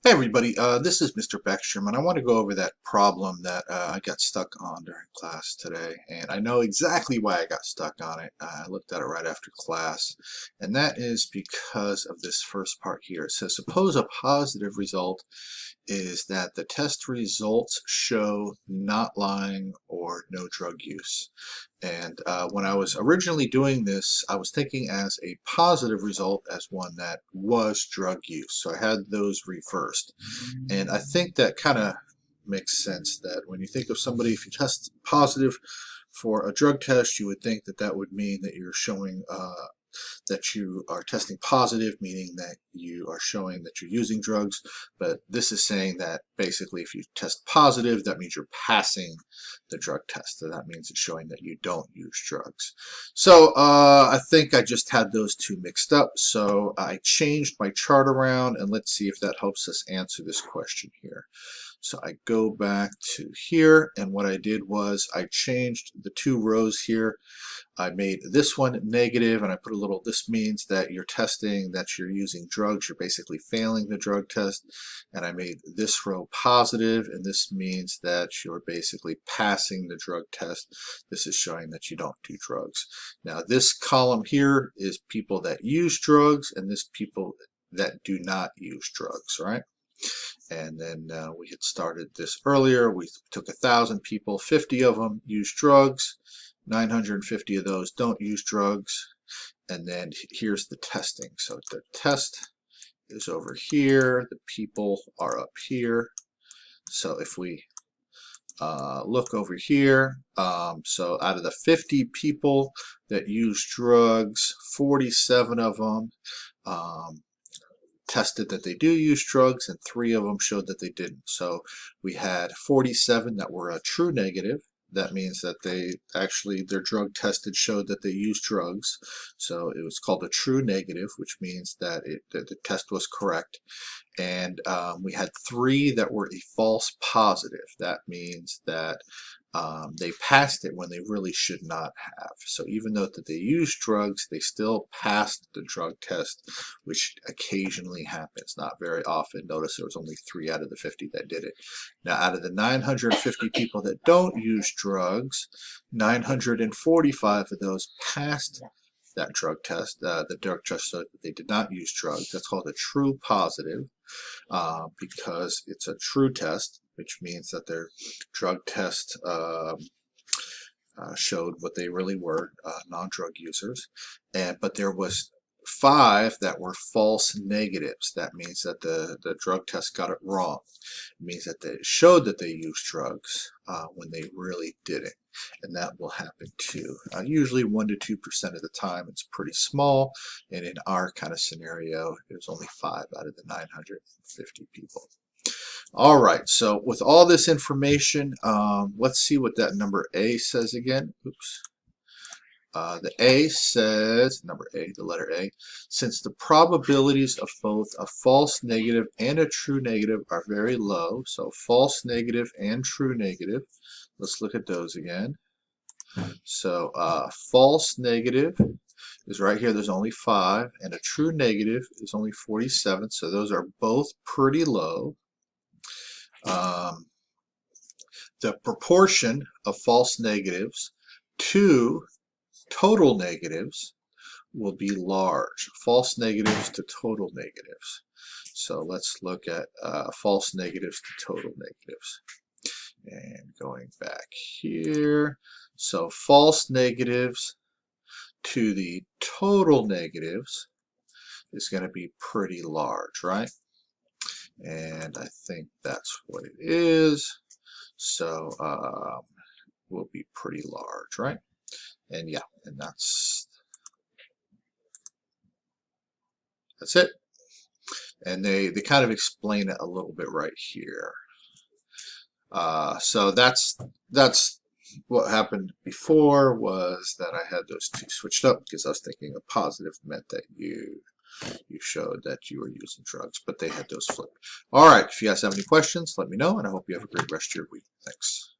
Hey everybody, this is Mr. Beckstrom, and I want to go over that problem that I got stuck on during class today. And I know exactly why I got stuck on it. I looked at it right after class, and that is because of this first part here. It says, suppose a positive result is that the test results show not lying or no drug use. And when I was originally doing this, I was thinking as a positive result as one that was drug use. So I had those reversed. And I think that kind of makes sense that when you think of somebody, if you test positive for a drug test, you would think that that would mean that you're showing that you are testing positive, meaning that you are showing that you're using drugs. But this is saying that basically if you test positive, that means you're passing the drug test. So that means it's showing that you don't use drugs. So I think I just had those two mixed up. So I changed my chart around, and let's see if that helps us answer this question here. So I go back to here, and what I did was I changed the two rows here. I made this one negative, and I put a little, this means that you're testing that you're using drugs, you're basically failing the drug test. And I made this row positive, and this means that you're basically passing the drug test. This is showing that you don't do drugs. Now this column here is people that use drugs, and this people that do not use drugs, right? And then we had started this earlier. We took 1,000 people, 50 of them use drugs, 950 of those don't use drugs. And then here's the testing. So the test is over here, the people are up here. So if we look over here, so out of the 50 people that use drugs, 47 of them tested that they do use drugs, and 3 of them showed that they didn't. So we had 47 that were a true negative. That means that they actually, their drug tested showed that they used drugs. So it was called a true negative, which means that the test was correct. And we had 3 that were a false positive. That means that they passed it when they really should not have. So even though that they used drugs, they still passed the drug test, which occasionally happens, not very often. Notice there was only 3 out of the 50 that did it. Now, out of the 950 people that don't use drugs, 945 of those passed that drug test. The drug test showed that they did not use drugs. That's called a true positive because it's a true test, which means that their drug test showed what they really were, non-drug users. But there was 5 that were false negatives. That means that the drug test got it wrong. It means that they showed that they used drugs when they really didn't. And that will happen too. Usually 1 to 2% of the time. It's pretty small. And in our kind of scenario, it was only 5 out of the 950 people. All right, so with all this information, let's see what that number A says again. Oops. The A says, number A, the letter A, since the probabilities of both a false negative and a true negative are very low, so false negative and true negative, let's look at those again. So false negative is right here, there's only 5, and a true negative is only 47, so those are both pretty low. The proportion of false negatives to total negatives will be large. False negatives to total negatives. So let's look at false negatives to total negatives. And going back here, so false negatives to the total negatives is going to be pretty large, right? And I think that's what it is. So will be pretty large, right? And yeah, and that's it. And they kind of explain it a little bit right here. So that's what happened before, was that I had those two switched up because I was thinking a positive meant that you showed that you were using drugs, but they had those flipped. All right, if you guys have any questions, let me know, and I hope you have a great rest of your week. Thanks.